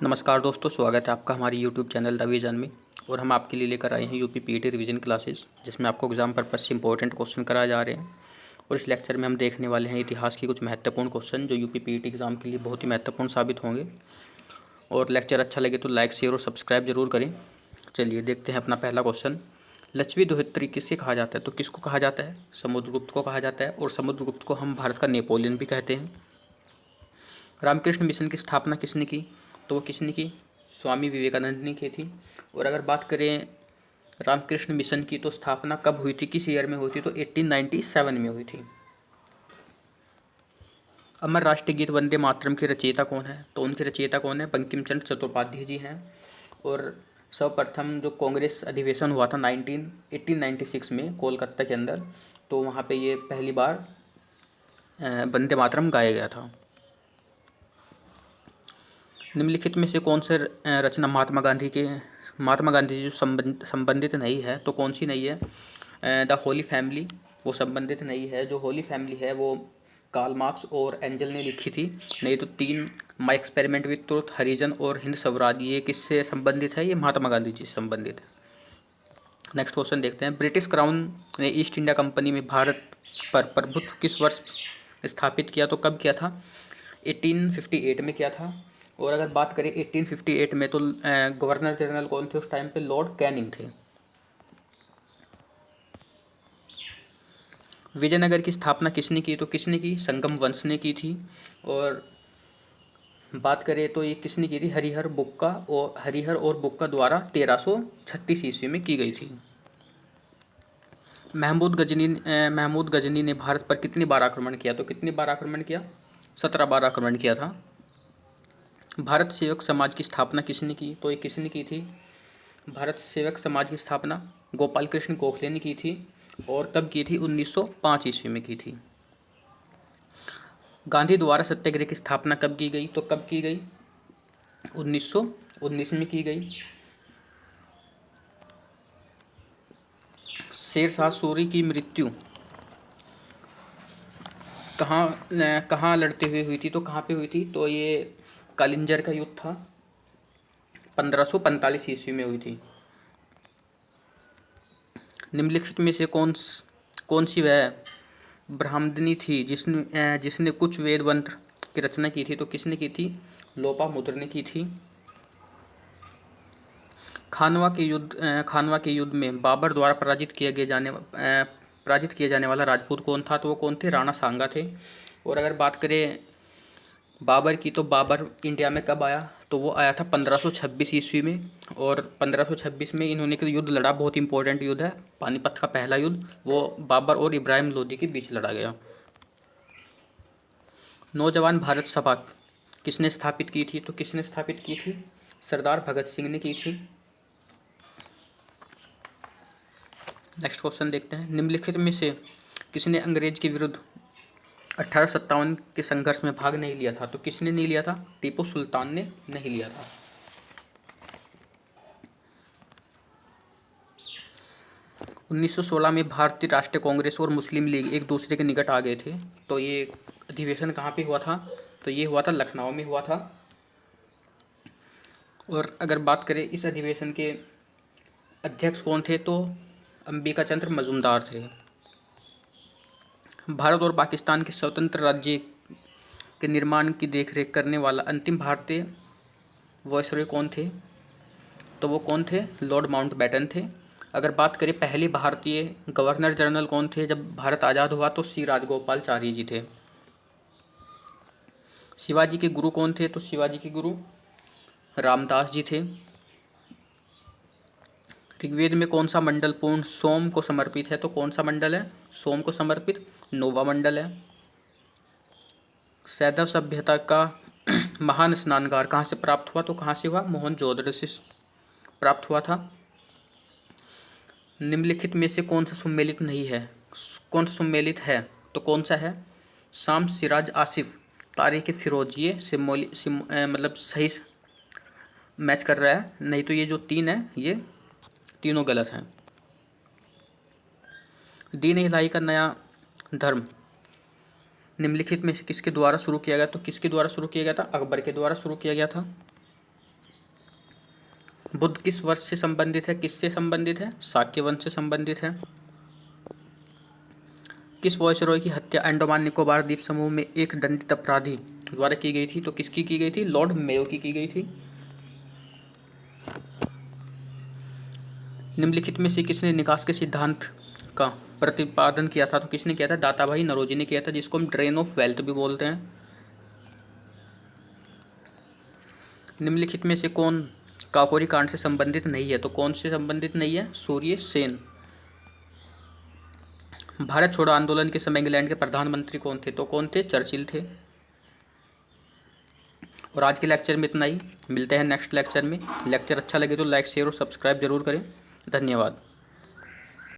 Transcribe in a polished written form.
नमस्कार दोस्तों, स्वागत है आपका हमारी यूट्यूब चैनल द विजन में। और हम आपके लिए लेकर आए हैं यूपी पीटी रिवीजन क्लासेस, जिसमें आपको एग्जाम पर्पज से इंपॉर्टेंट क्वेश्चन कराए जा रहे हैं। और इस लेक्चर में हम देखने वाले हैं इतिहास की कुछ महत्वपूर्ण क्वेश्चन जो यूपी पीटी एग्जाम के लिए बहुत ही महत्वपूर्ण साबित होंगे। और लेक्चर अच्छा लगे तो लाइक, शेयर और सब्सक्राइब जरूर करें। चलिए देखते हैं अपना पहला क्वेश्चन। लक्ष्मी दोहत्री किससे कहा जाता है? तो किसको कहा जाता है? समुद्रगुप्त को कहा जाता है। और समुद्रगुप्त को हम भारत का नेपोलियन भी कहते हैं। रामकृष्ण मिशन की स्थापना किसने की? तो वो किसने की? स्वामी विवेकानंद ने की थी। और अगर बात करें रामकृष्ण मिशन की, तो स्थापना कब हुई थी, किस ईयर में हुई थी? तो 1897 में हुई थी। अमर राष्ट्रीय गीत वंदे मातरम के रचयिता कौन है? तो उनके रचयिता कौन है? बंकिम चंद्र चट्टोपाध्याय जी हैं। और सर्वप्रथम जो कांग्रेस अधिवेशन हुआ था 1896 में कोलकाता के अंदर, तो वहाँ पे ये पहली बार वंदे मातरम गाया गया था। निम्नलिखित में से कौन से रचना महात्मा गांधी जी संबंधित नहीं है? तो कौन सी नहीं है? द होली फैमिली वो संबंधित नहीं है। जो होली फैमिली है वो कार्ल मार्क्स और एंजल ने लिखी थी। नहीं तो तीन, माई एक्सपेरिमेंट विथ ट्रुथ, हरिजन और हिंद स्वराज, ये किससे संबंधित है? ये महात्मा गांधी जी से संबंधित है। नेक्स्ट क्वेश्चन देखते हैं। ब्रिटिश क्राउन ने ईस्ट इंडिया कंपनी में भारत पर प्रभुत्व किस वर्ष स्थापित किया? तो कब किया था? 1858 में किया था। और अगर बात करें 1858 में, तो गवर्नर जनरल कौन थे उस टाइम पे? लॉर्ड कैनिंग थे। विजयनगर की स्थापना किसने की? तो किसने की? संगम वंश ने की थी। और बात करें तो ये किसने की थी? हरिहर और बुक्का द्वारा 1336 ईस्वी में की गई थी। महमूद गजनी ने भारत पर कितनी बार आक्रमण किया? तो कितनी बार आक्रमण किया? 17 बार आक्रमण किया था। भारत सेवक समाज की स्थापना किसने की? तो ये किसने की थी? भारत सेवक समाज की स्थापना गोपाल कृष्ण गोखले ने की थी। और कब की थी? 1905 ईस्वी में की थी। गांधी द्वारा सत्याग्रह की स्थापना कब की गई? तो कब की गई? 1919 में की गई। शेरशाह सूरी की मृत्यु कहाँ लड़ते हुए हुई थी? तो कहाँ पे हुई थी? तो ये कालिंजर का युद्ध था, 1545 ईस्वी में हुई थी। निम्नलिखित में से कौन सी वह ब्राह्मणी थी जिसने कुछ वेद मंत्र की रचना की थी? तो किसने की थी? लोपामुद्रा ने की थी। खानवा के युद्ध में बाबर द्वारा पराजित किए जाने वाला राजपूत कौन था? तो वो कौन थे? राणा सांगा थे। और अगर बात करें बाबर की, तो बाबर इंडिया में कब आया? तो वो आया था 1526 ईस्वी में। और 1526 में इन्होंने एक युद्ध लड़ा, बहुत इंपॉर्टेंट युद्ध है, पानीपत का पहला युद्ध। वो बाबर और इब्राहिम लोदी के बीच लड़ा गया। नौजवान भारत सभा किसने स्थापित की थी? तो किसने स्थापित की थी? सरदार भगत सिंह ने की थी। नेक्स्ट क्वेश्चन देखते हैं। निम्नलिखित में से किसने अंग्रेज के विरुद्ध 1857 के संघर्ष में भाग नहीं लिया था? तो किसने नहीं लिया था? टीपू सुल्तान ने नहीं लिया था। उन्नीस सौ 16 में भारतीय राष्ट्रीय कांग्रेस और मुस्लिम लीग एक दूसरे के निकट आ गए थे। तो ये अधिवेशन कहाँ पे हुआ था? तो ये हुआ था लखनऊ में हुआ था। और अगर बात करें इस अधिवेशन के अध्यक्ष कौन थे, तो अंबिका चंद्र मजूमदार थे। भारत और पाकिस्तान के स्वतंत्र राज्य के निर्माण की देखरेख करने वाला अंतिम भारतीय वायसरॉय कौन थे? तो वो कौन थे? लॉर्ड माउंटबेटन थे। अगर बात करें पहले भारतीय गवर्नर जनरल कौन थे जब भारत आज़ाद हुआ? तो सी राजगोपालचारी जी थे। शिवाजी के गुरु कौन थे? तो शिवाजी के गुरु रामदास जी थे। ऋग्वेद में कौन सा मंडल पूर्ण सोम को समर्पित है? तो कौन सा मंडल है सोम को समर्पित? नोवा मंडल है। सैंधव सभ्यता का महान स्नानगार कहाँ से प्राप्त हुआ? तो कहाँ से हुआ? मोहनजोदड़ो से प्राप्त हुआ था। निम्नलिखित में से कौन सा सुमेलित नहीं है? कौन सा सुमेलित है? तो कौन सा है? शाम सिराज आसिफ, तारीख फिरोज, ये मतलब सही मैच कर रहा है। नहीं तो ये जो तीन है ये तीनों गलत हैं। दीन इलाही का नया धर्म निम्नलिखित में से किसके द्वारा शुरू किया गया? तो किसके द्वारा शुरू किया गया था? अकबर के द्वारा शुरू किया गया था। बुद्ध किस वर्ष से संबंधित है? किससे संबंधित है? शाक्य वंश से संबंधित है। किस वॉयसरॉय की हत्या अंडमान निकोबार द्वीप समूह में एक दंडित अपराधी द्वारा की गई थी? तो किसकी की गई थी? लॉर्ड मेयो की गई थी। निम्नलिखित में से किसने निकास के सिद्धांत का प्रतिपादन किया था? तो किसने किया था? दाताभाई नौरोजी ने किया था, जिसको हम ड्रेन ऑफ वेल्थ भी बोलते हैं। निम्नलिखित में से कौन काकोरी कांड से संबंधित नहीं है? तो कौन से संबंधित नहीं है? सूर्य सेन। भारत छोड़ो आंदोलन के समय इंग्लैंड के प्रधानमंत्री कौन थे? तो कौन थे? चर्चिल थे। और आज के लेक्चर में इतना ही। मिलते हैं नेक्स्ट लेक्चर में। लेक्चर अच्छा लगे तो लाइक शेयर और सब्सक्राइब जरूर करें। धन्यवाद।